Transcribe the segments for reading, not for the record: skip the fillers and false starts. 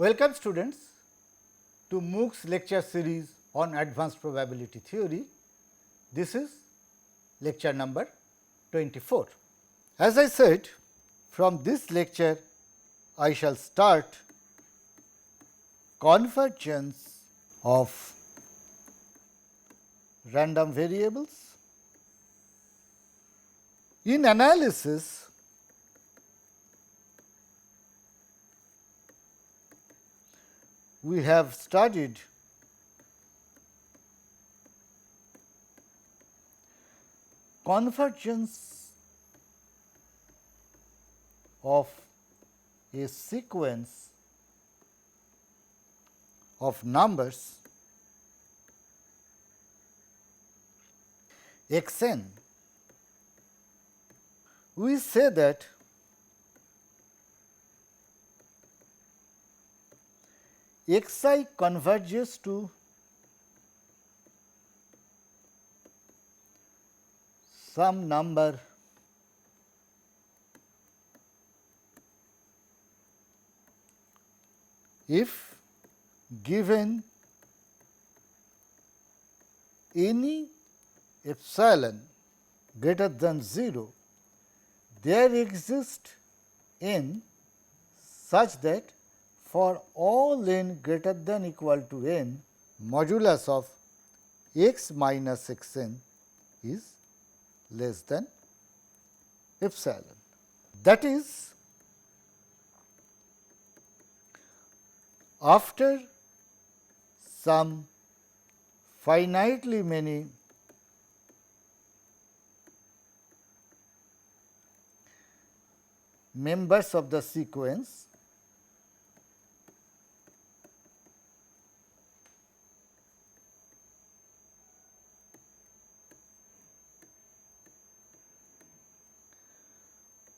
Welcome students to MOOC's lecture series on advanced probability theory. This is lecture number 24. As I said, from this lecture I shall start convergence of random variables. In analysis, we have studied convergence of a sequence of numbers x n. We say that x I converges to some number if given any epsilon greater than 0, there exists n such that for all n greater than equal to n, modulus of x minus x n is less than epsilon. That is, after some finitely many members of the sequence,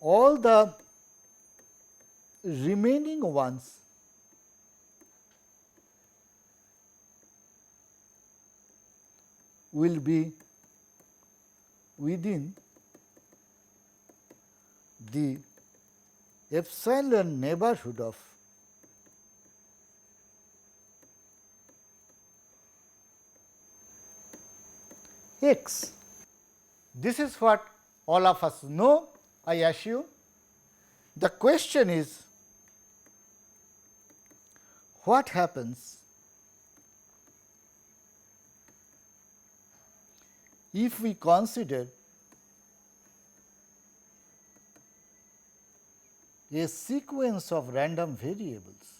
all the remaining ones will be within the epsilon neighborhood of x. This is what all of us know, I assume. The question is, what happens if we consider a sequence of random variables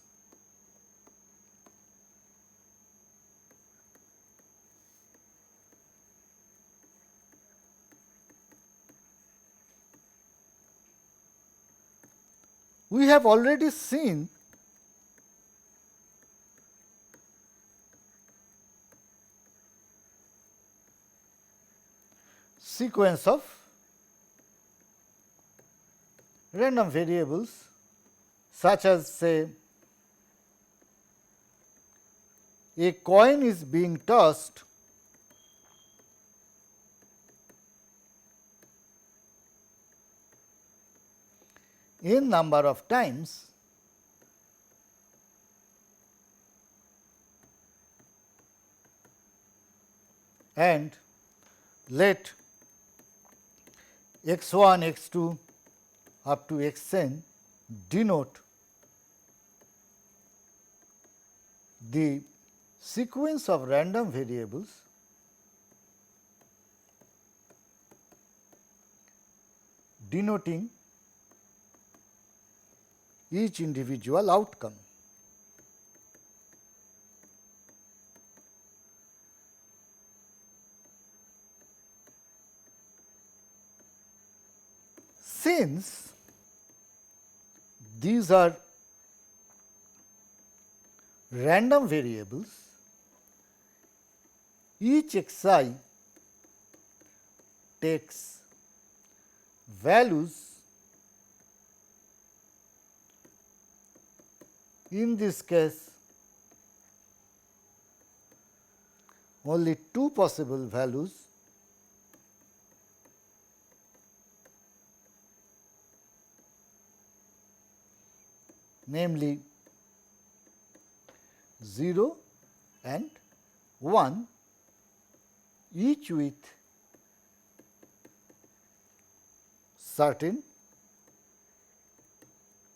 we have already seen sequence of random variables such as, say, a coin is being tossed n number of times and let x 1, x 2 up to x n denote the sequence of random variables denoting each individual outcome. Since these are random variables, each x I takes values, in this case only two possible values, namely 0 and 1, each with certain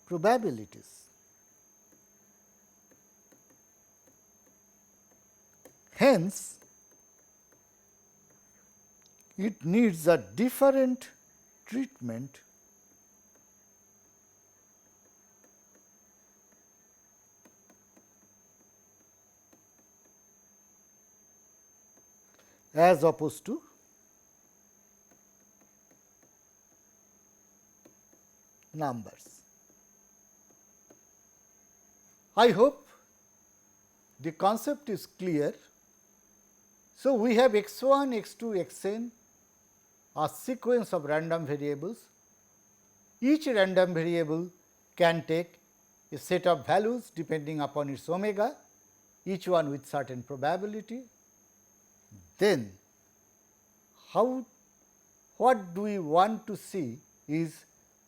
probabilities. Hence, it needs a different treatment as opposed to numbers. I hope the concept is clear. So, we have x 1, x 2, x n, a sequence of random variables. Each random variable can take a set of values depending upon its omega, each one with certain probability. Then, what do we want to see is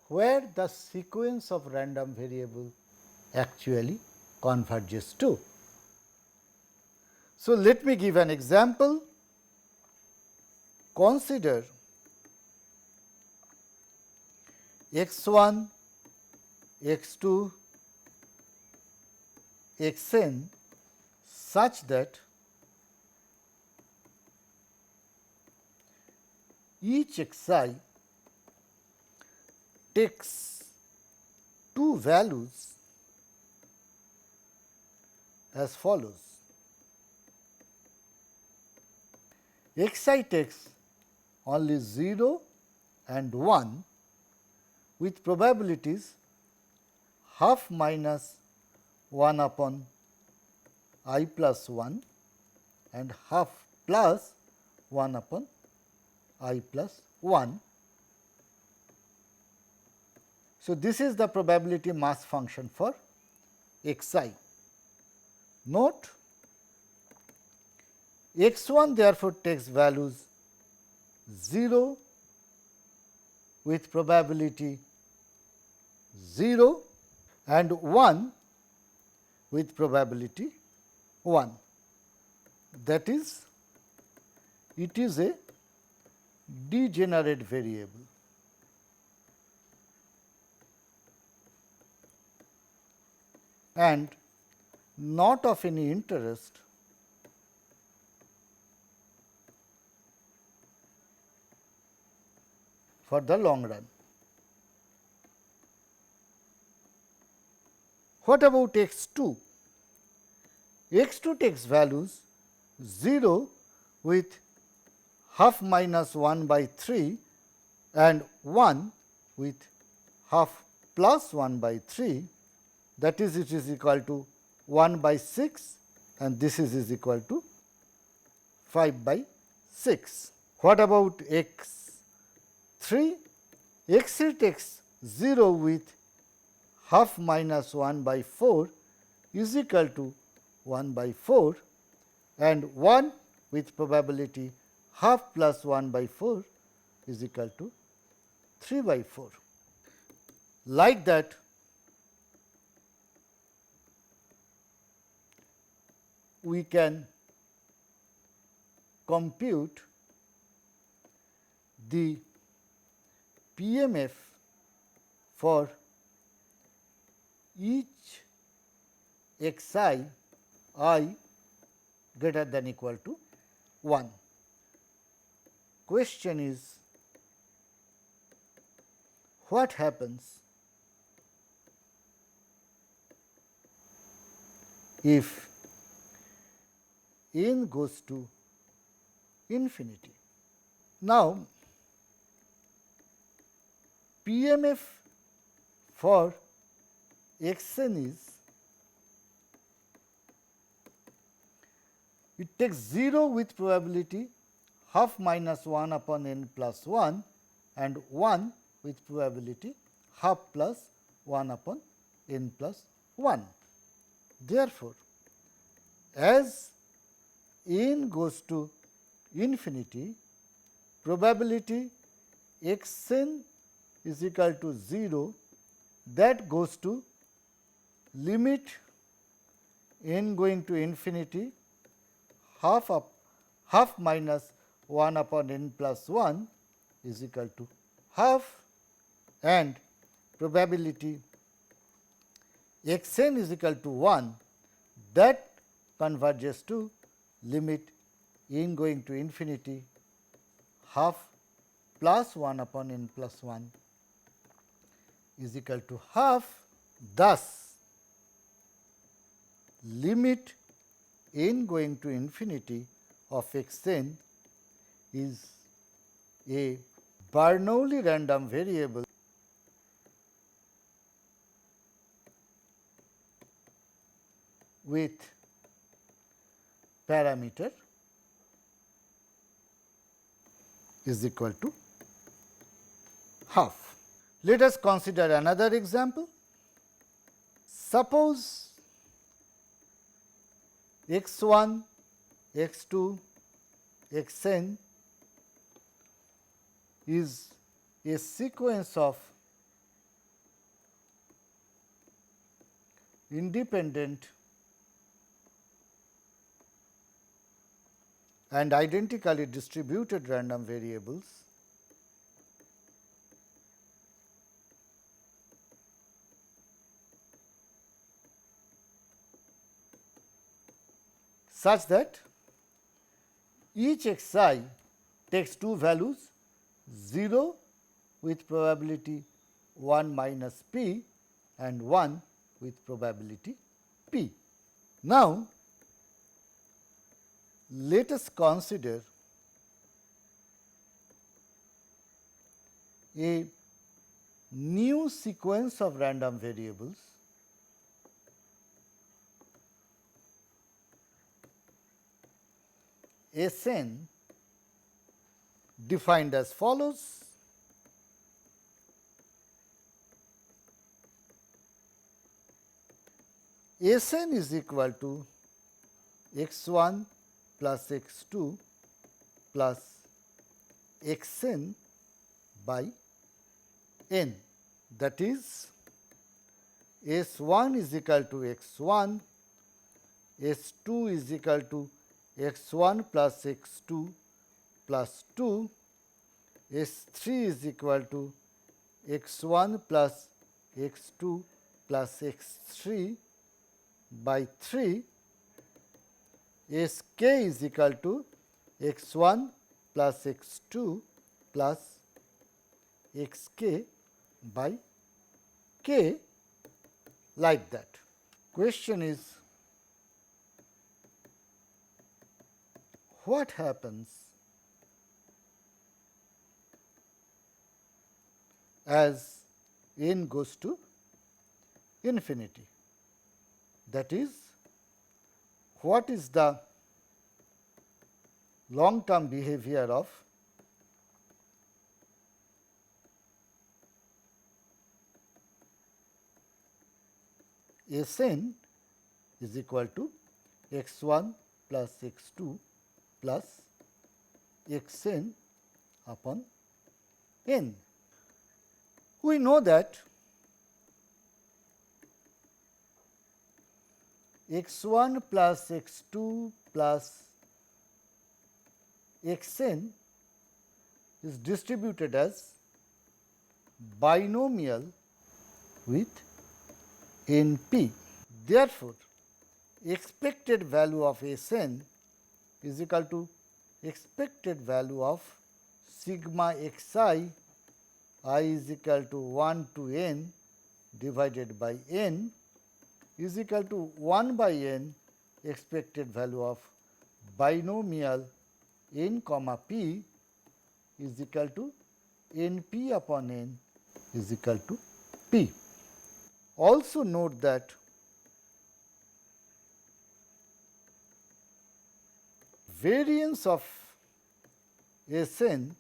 where the sequence of random variable actually converges to. So, let me give an example. Consider x 1, x 2, x n such that each x I takes two values as follows. X I takes only 0 and 1 with probabilities half minus 1 upon I plus 1 and half plus 1 upon I plus 1. So, this is the probability mass function for x I. Note x 1 therefore takes values 0 with probability 0 and 1 with probability 1. That is, it is a degenerate variable. And not of any interest for the long run. What about x 2? X 2 takes values 0 with half minus 1 by 3 and 1 with half plus 1 by 3, that is, it is equal to 1 by 6 and this is equal to 5 by 6. What about x 3? X 3 takes 0 with half minus 1 by 4 is equal to 1 by 4 and 1 with probability half plus 1 by 4 is equal to 3 by 4. Like that, we can compute the PMF for each x I greater than equal to 1. Question is, what happens if n goes to infinity? Now, PMF for x n is, it takes 0 with probability half minus 1 upon n plus 1 and 1 with probability half plus 1 upon n plus 1. Therefore, as n goes to infinity, probability x n is equal to 0, that goes to limit n going to infinity half minus 1 upon n plus 1 is equal to half, and probability x n is equal to 1, that converges to limit n going to infinity half plus 1 upon n plus 1 is equal to half. Thus, limit n going to infinity of x n is a Bernoulli random variable with parameter is equal to half. Let us consider another example. Suppose x 1, x 2, x n is a sequence of independent and identically distributed random variables such that each x I takes two values, 0 with probability 1 minus p and 1 with probability p. Now, let us consider a new sequence of random variables S n defined as follows. S n is equal to x 1 plus x 2 plus x n by n, that is S 1 is equal to x 1, S 2 is equal to x 1 plus x 2 plus 2, S 3 is equal to x 1 plus x 2 plus x 3 by 3, S k is equal to x 1 plus x 2 plus x k by k, like that. Question is, what happens as n goes to infinity? That is, what is the long term behavior of S n is equal to x 1 plus x 2 plus x n upon n. We know that x 1 plus x 2 plus x n is distributed as binomial with n p. Therefore, expected value of S n is equal to expected value of sigma x I is equal to 1 to n divided by n is equal to 1 by n expected value of binomial n comma p is equal to n p upon n is equal to p. Also note that variance of S n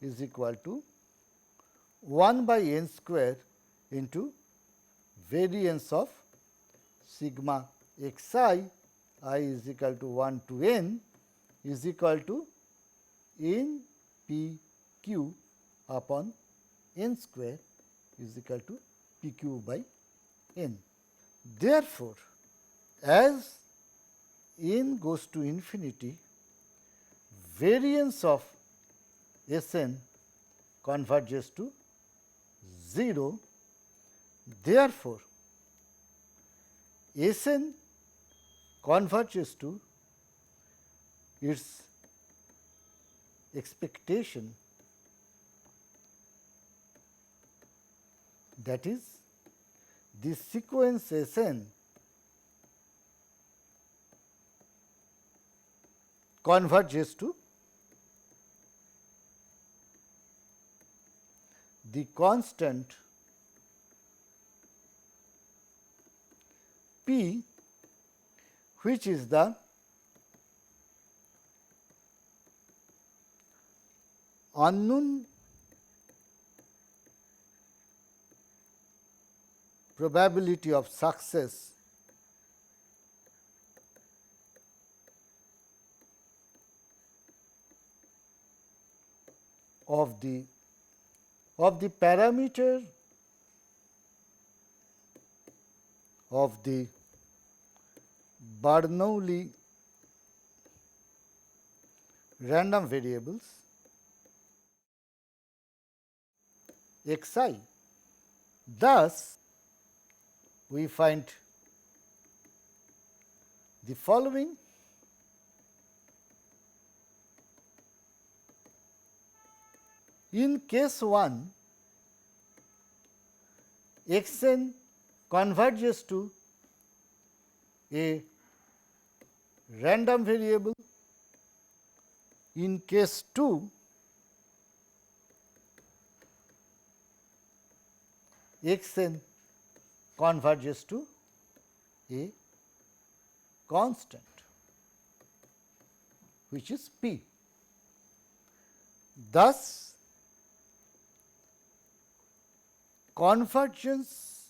is equal to 1 by n square into variance of sigma x I is equal to 1 to n is equal to n p q upon n square is equal to p q by n. Therefore, as n goes to infinity, variance of S n converges to 0. Therefore, S n converges to its expectation, that is, the sequence S n converges to the constant p, which is the unknown probability of success of the parameter of the Bernoulli random variables xi. Thus, we find the following. In case 1, x n converges to a random variable. In case 2, x n converges to a constant, which is p. Thus, convergence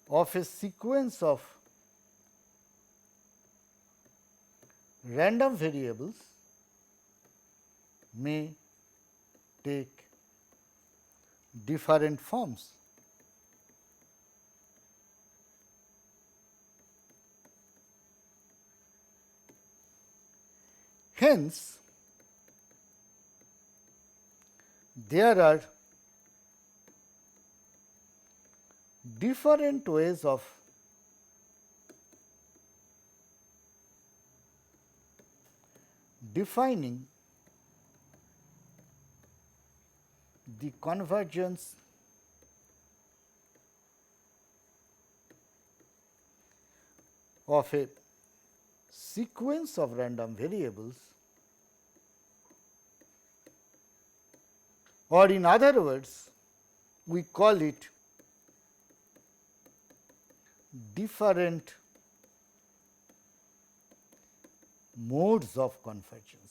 of a sequence of random variables may take different forms. Hence, there are different ways of defining the convergence of a sequence of random variables, or in other words, we call it different modes of convergence.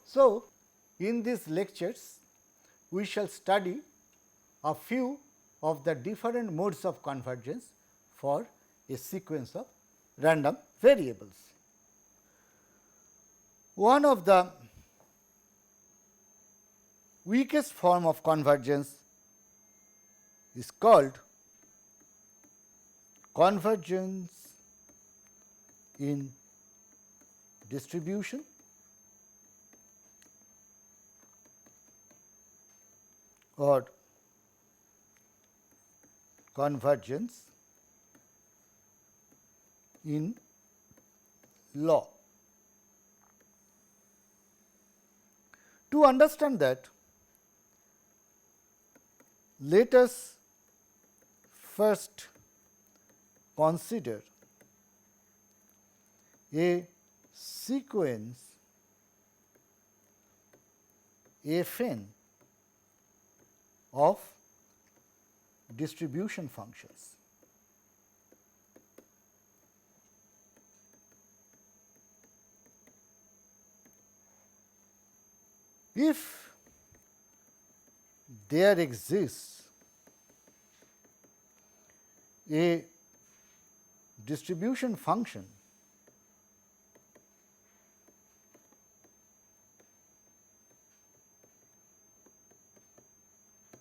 So, in these lectures, we shall study a few of the different modes of convergence for a sequence of random variables. One of the weakest form of convergence is called convergence in distribution or convergence in law. To understand that, let us first consider a sequence f n of distribution functions. If there exists a distribution function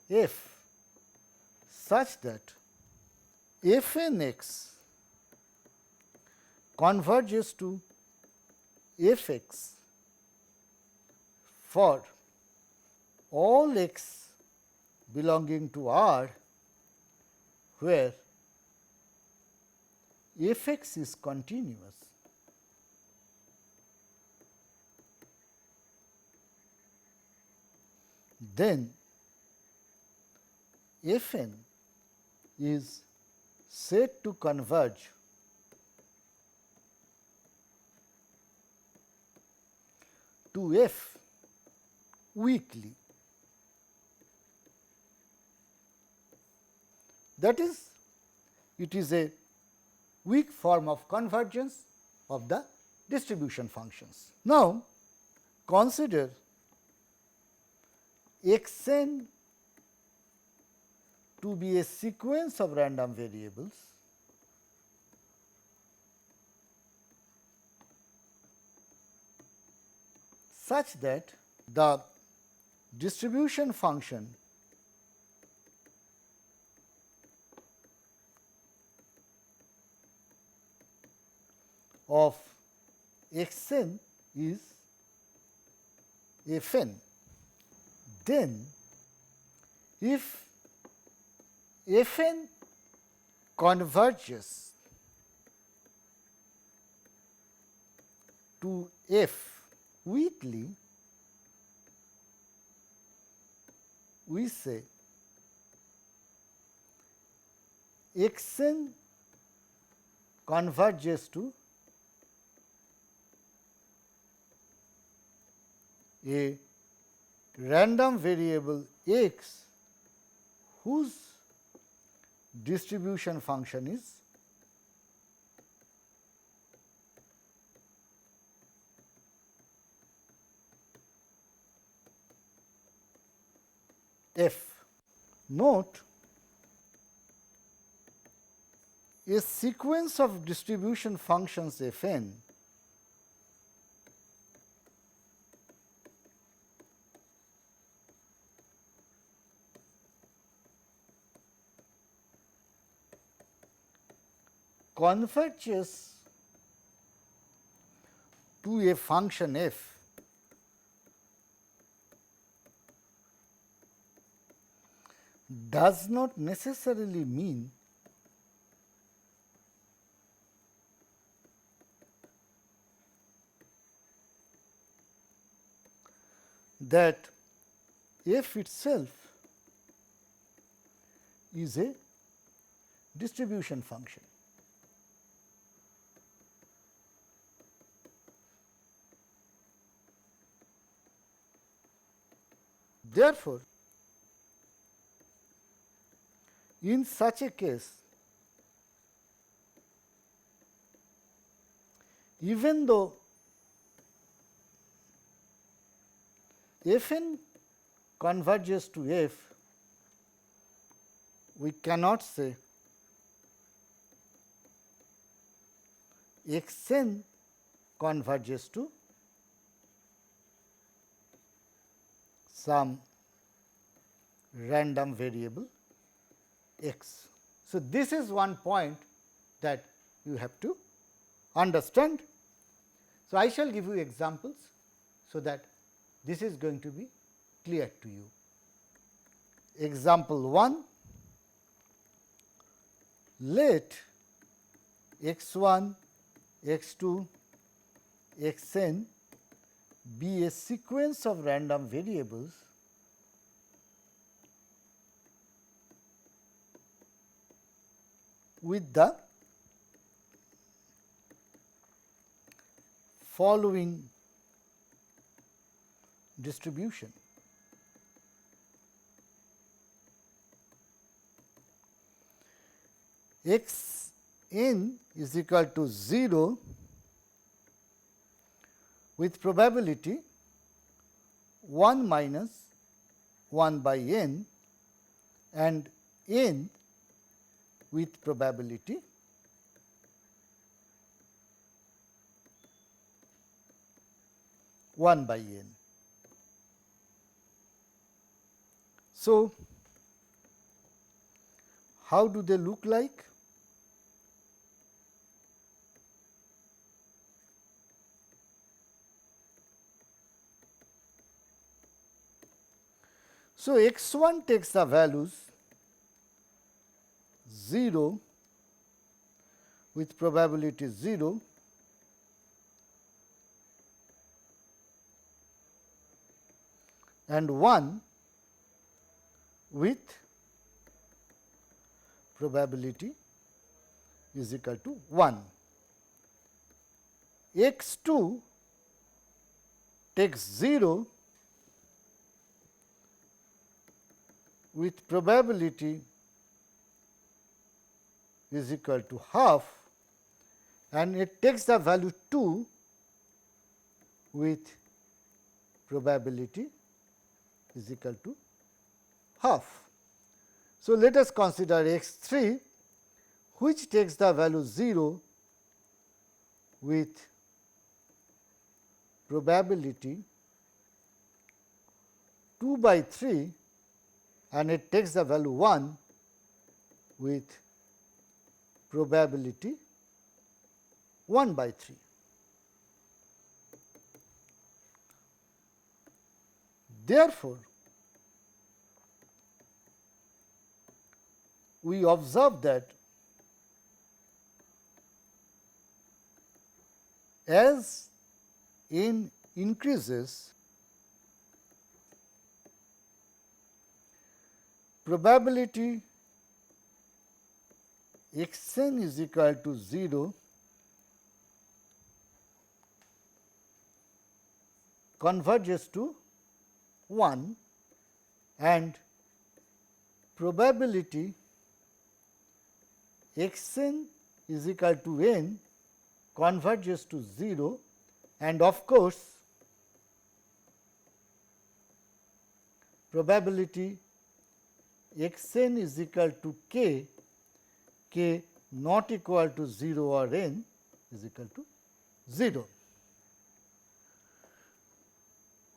f such that f n x converges to f x for all x belonging to R, where f x is continuous, then f n is said to converge to f weakly. That is, it is a weak form of convergence of the distribution functions. Now, consider x n to be a sequence of random variables such that the distribution function of x n is f n. Then, if f n converges to f weakly, we say x n converges to a random variable x whose distribution function is f. Note, a sequence of distribution functions f n converges to a function f does not necessarily mean that f itself is a distribution function. Therefore, in such a case, even though f n converges to f, we cannot say x n converges to some random variable x. So, this is one point that you have to understand. So, I shall give you examples, so that this is going to be clear to you. Example 1, let x 1, x 2, x n be a sequence of random variables with the following distribution. X n is equal to 0 with probability 1 minus 1 by n, and n with probability 1 by n. So, how do they look like? So, x 1 takes the values 0 with probability 0, and 1 with probability is equal to 1. X 2 takes 0 with probability is equal to half, and it takes the value 2 with probability is equal to half. So, let us consider x 3, which takes the value 0 with probability 2 by 3, and it takes the value 1 with probability 1 by 3. Therefore, we observe that as n increases, probability x n is equal to 0 converges to 1, and probability x n is equal to n converges to 0, and of course, probability x n is equal to k, k not equal to 0 or n is equal to 0.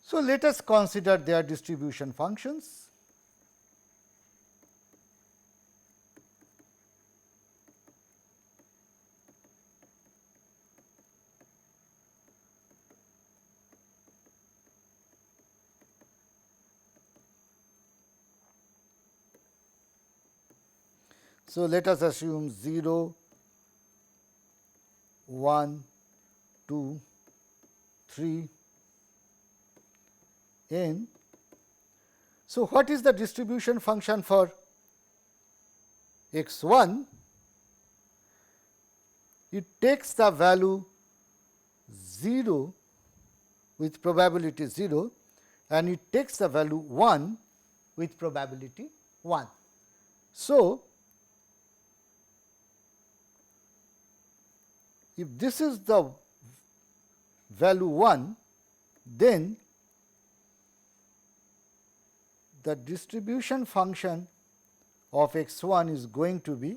So, let us consider their distribution functions. So, let us assume 0, 1, 2, 3, n. So, what is the distribution function for x 1? It takes the value 0 with probability 0, and it takes the value 1 with probability 1. So, if this is the value 1, then the distribution function of x 1 is going to be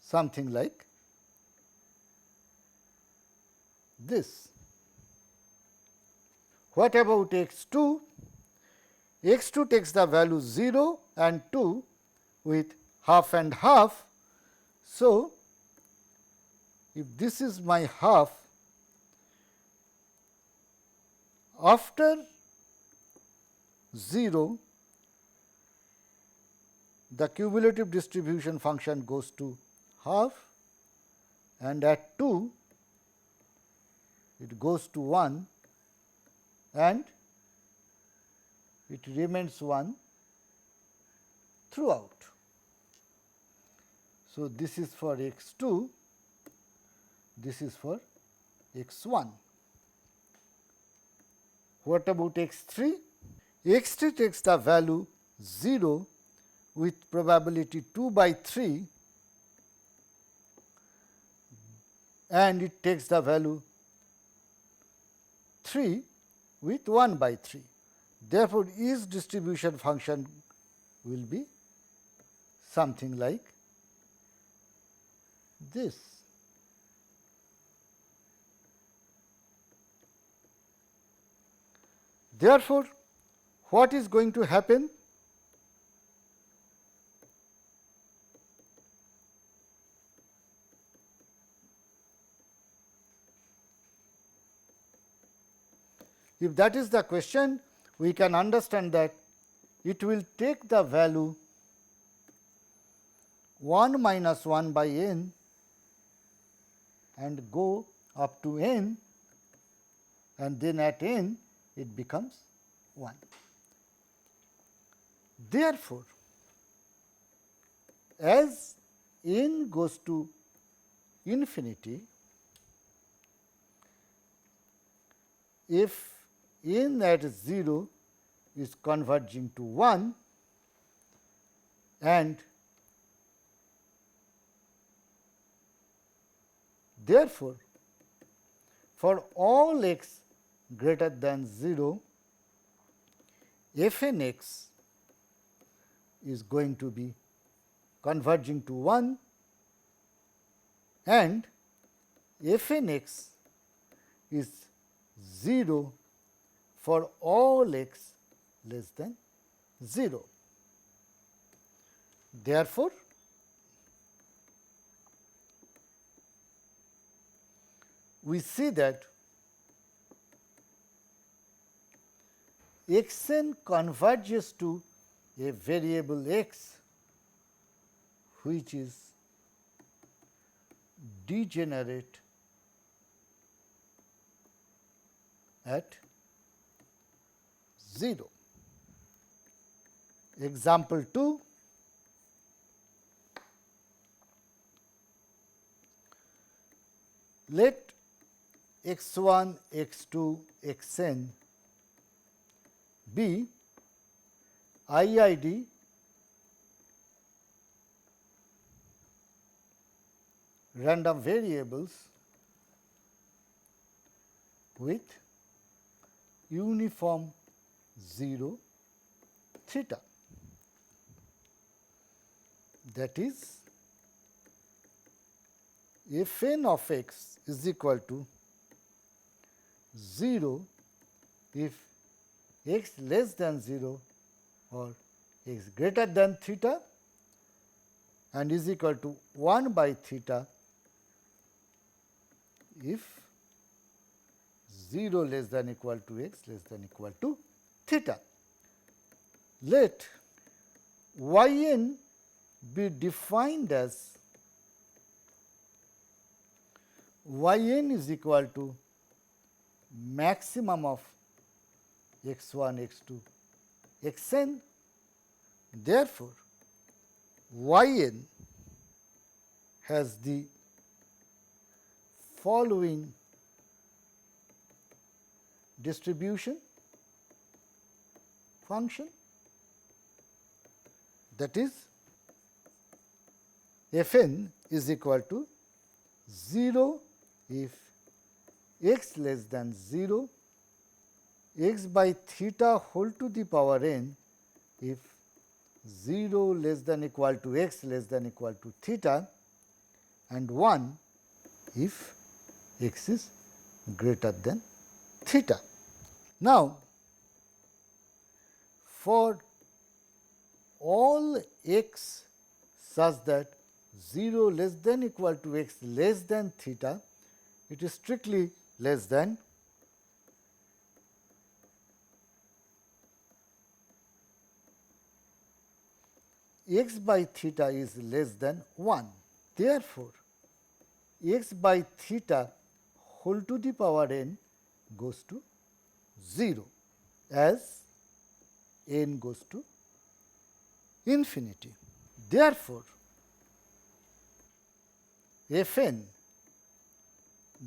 something like this. What about x 2? X 2 takes the value 0 and 2 with half and half. So, if this is my half, after 0, the cumulative distribution function goes to half, and at 2 it goes to 1, and it remains 1 throughout. So, this is for x 2, this is for x 1. What about x 3? X 3 takes the value 0 with probability 2 by 3, and it takes the value 3 with 1 by 3. Therefore, its distribution function will be something like this. Therefore, what is going to happen? If that is the question, we can understand that it will take the value 1 minus 1 by n and go up to n, and then at n it becomes 1. Therefore, as n goes to infinity, if n at 0 is converging to 1 and therefore, for all x greater than 0, f n x is going to be converging to 1 and f n x is 0 for all x less than 0. Therefore, we see that x n converges to a variable x which is degenerate at 0. Example 2, let x 1, x 2, x n be IID random variables with uniform 0 theta. That is, f n of x is equal to 0 if x less than 0 or x greater than theta, and is equal to 1 by theta if 0 less than equal to x less than equal to theta. Let y n be defined as y n is equal to maximum of x 1, x 2, x n. Therefore, y n has the following distribution function, that is, f n is equal to 0 if x less than 0, x by theta whole to the power n if 0 less than equal to x less than equal to theta, and 1 if x is greater than theta. Now, for all x such that 0 less than equal to x less than theta, it is strictly less than x by theta is less than 1. Therefore, x by theta whole to the power n goes to 0 as n goes to infinity. Therefore, f n,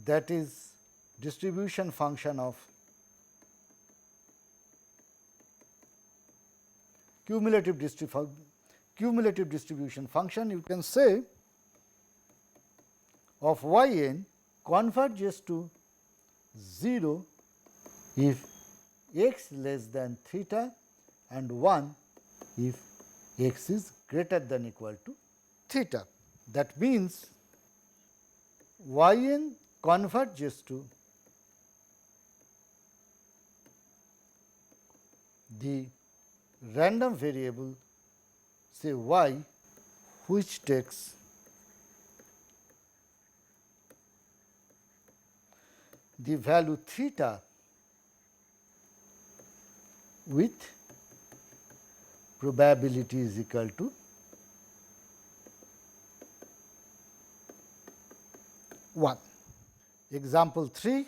that is distribution function of cumulative distribution function, you can say, of y n converges to 0 if x less than theta and 1 if x is greater than equal to theta. That means, y n converges to the random variable, say y, which takes the value theta with probability is equal to 1. Example 3,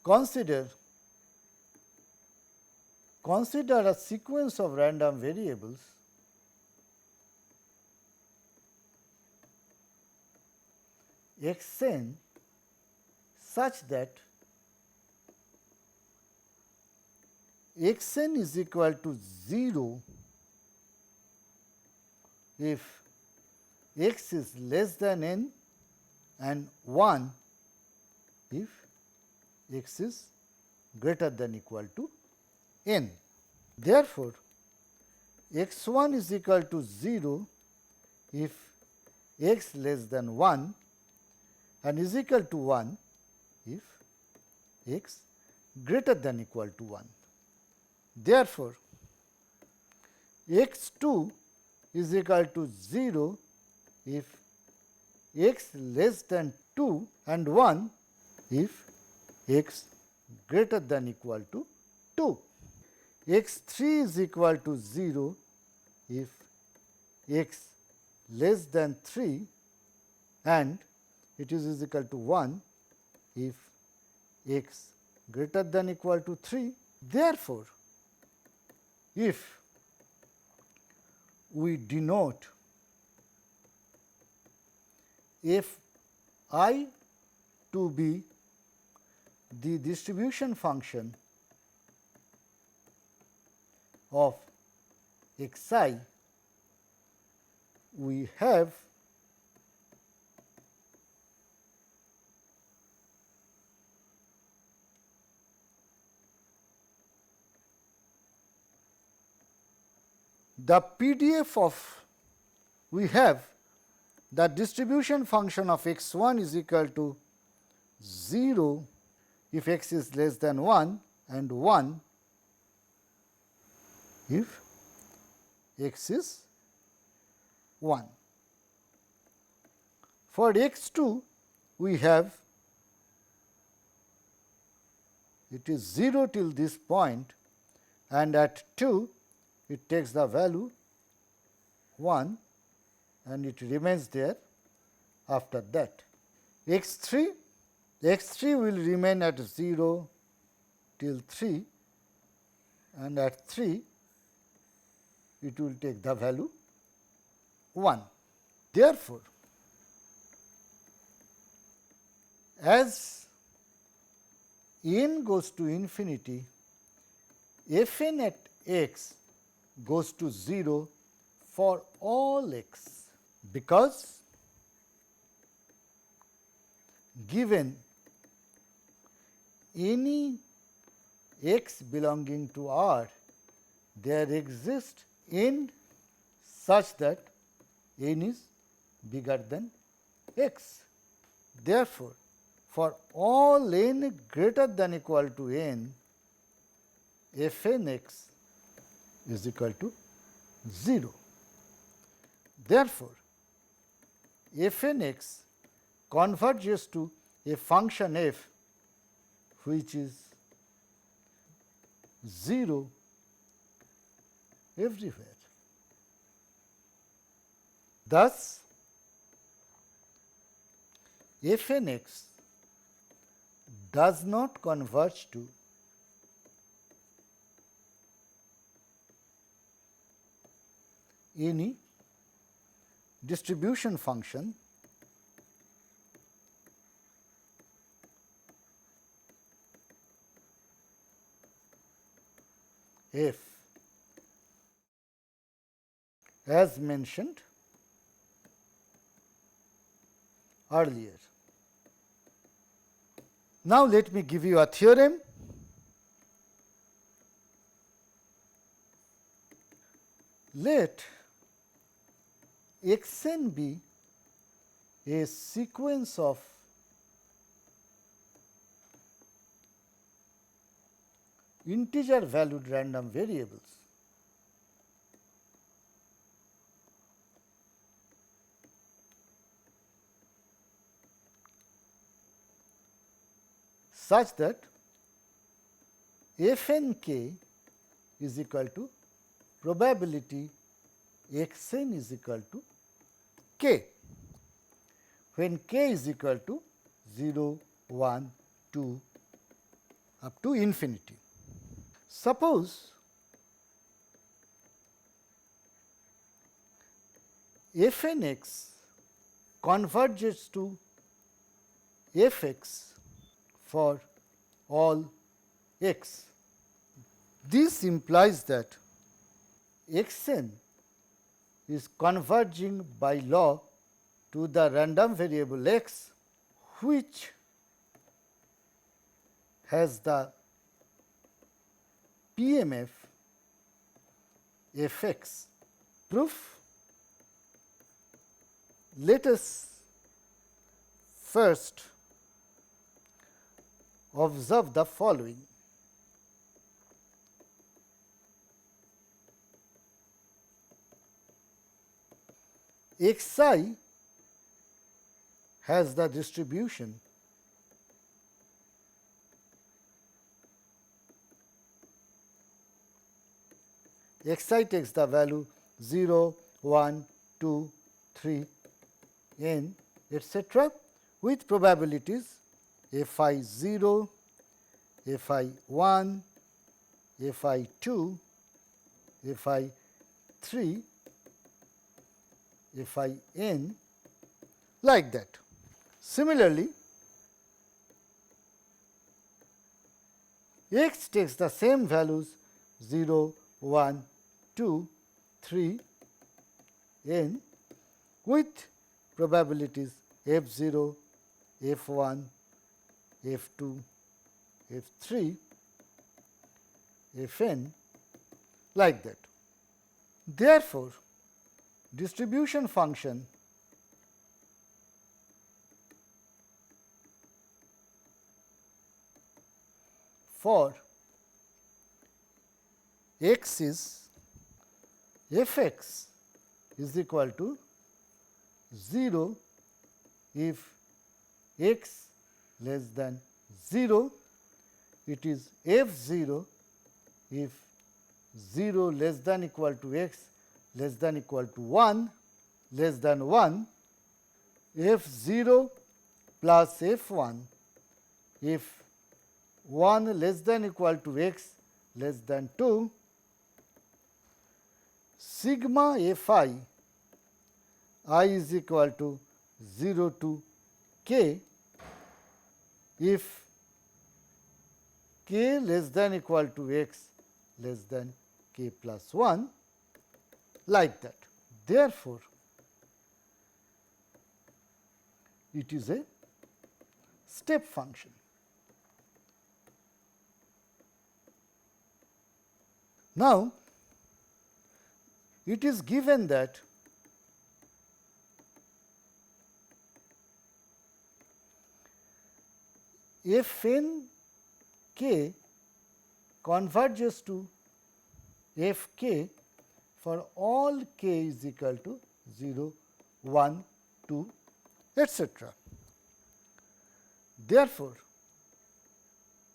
consider a sequence of random variables xn such that xn is equal to 0 if x is less than n and 1 if x is greater than equal to n. Therefore, x1 is equal to 0 if x less than 1 and is equal to 1 if x greater than equal to 1. Therefore, x2 is equal to 0 if x less than 2 and 1 if x greater than equal to 2. x3 is equal to 0 if x less than 3 and it is equal to 1 if x greater than equal to 3. Therefore, if we denote f I to be the distribution function of x I, we have the PDF of the distribution function of x1 is equal to 0 if x is less than 1 and 1 if x is 1. For x2 we have it is 0 till this point and at 2 it takes the value 1 and it remains there after that. x3 will remain at 0 till 3 and at 3 it will take the value 1. Therefore, as n goes to infinity, fn at x goes to 0 for all x, because given any x belonging to R, there exists n such that n is bigger than x. Therefore, for all n greater than equal to n, fn x is equal to 0. Therefore, fn x converges to a function f which is 0 everywhere. Thus, fn x does not converge to any distribution function f as mentioned earlier. Now, let me give you a theorem. Let xn be a sequence of integer valued random variables such that f n k is equal to probability x n is equal to k, when k is equal to 0, 1, 2 up to infinity. Suppose f n x converges to f x for all x. This implies that x n is converging by law to the random variable x, which has the PMF f x. Proof: let us first observe the following. X I has the distribution x I takes the value 0, 1, 2, 3, n, etc. with probabilities f I 0, f I 1, f I 2, f I 3, f I n, like that. Similarly, x takes the same values 0, 1, 2, 3, n with probabilities f 0, f 1, f 2, f 3, f n, like that. Therefore, distribution function for x is f x is equal to 0 if x less than 0, it is f 0 if 0 less than equal to x less than equal to 1 less than 1, f 0 plus f 1 if 1 less than equal to x less than 2, sigma f I is equal to 0 to k if k less than equal to x less than k plus 1, like that. Therefore, it is a step function. Now, it is given that f n k converges to f k for all k is equal to 0, 1, 2, etc. Therefore,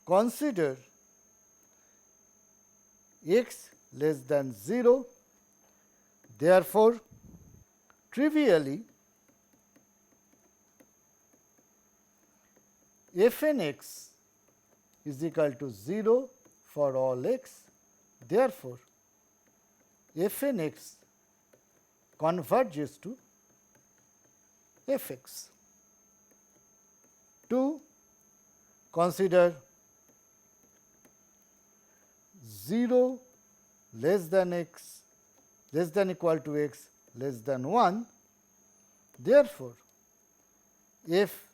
consider x less than 0. Therefore, trivially f n x is equal to 0 for all x. Therefore, f n x converges to f x. 2. Consider 0 less than x less than equal to x less than 1. Therefore, f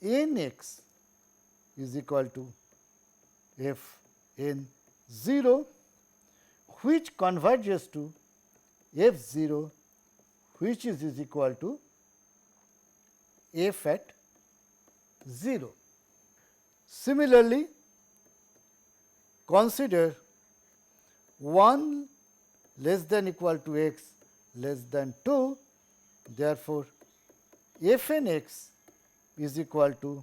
n x is equal to f n 0, which converges to f 0, which is equal to f at 0. Similarly, consider 1 less than equal to x less than 2. Therefore, f n x is equal to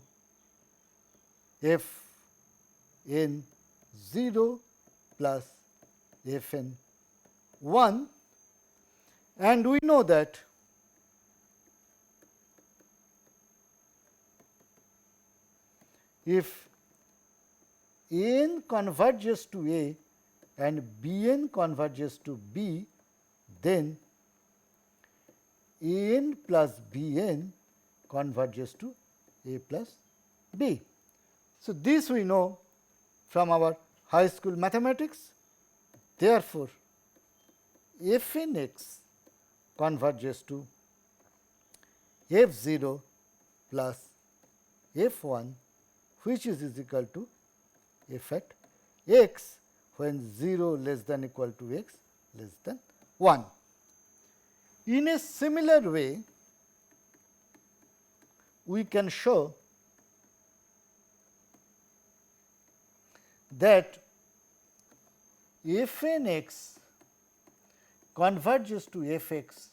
f n 0 plus f n 1, and we know that if n converges to A and B n converges to B, then A n plus B n converges to A plus B. So, this we know from our high school mathematics. Therefore, f n x converges to f 0 plus f 1, which is equal to f at x when 0 less than equal to x less than 1. In a similar way, we can show that f n x converges to f x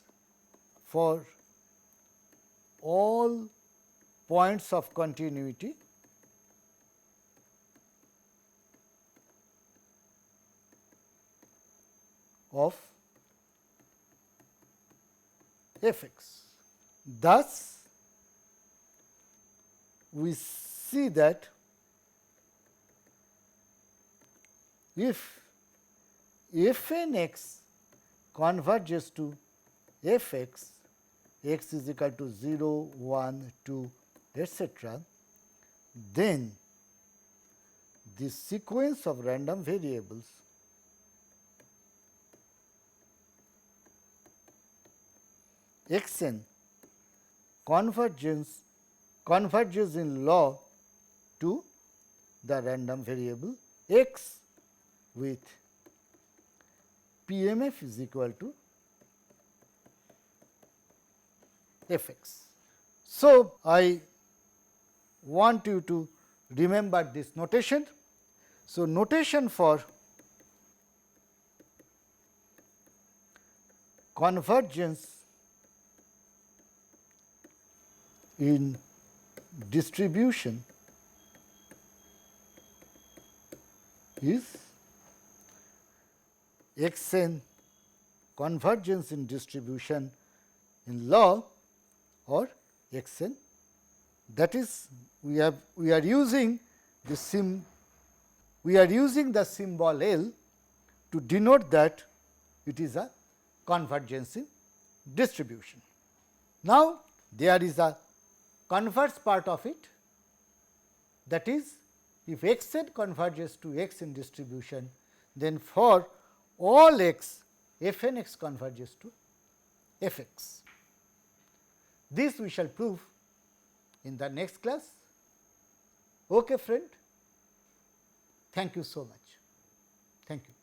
for all points of continuity of f x. Thus, we see that if f n x converges to f x, x is equal to 0, 1, 2, etc., then this sequence of random variables x n converges in law to the random variable x with PMF is equal to f x. So, I want you to remember this notation. So, notation for convergence in distribution is x n convergence in distribution in law or x n, that is we are using the symbol L to denote that it is a convergence in distribution. Now, there is a converse part of it, that is if x n converges to x in distribution, then for all x, f n x converges to f x. This we shall prove in the next class. Okay, friend. Thank you so much. Thank you.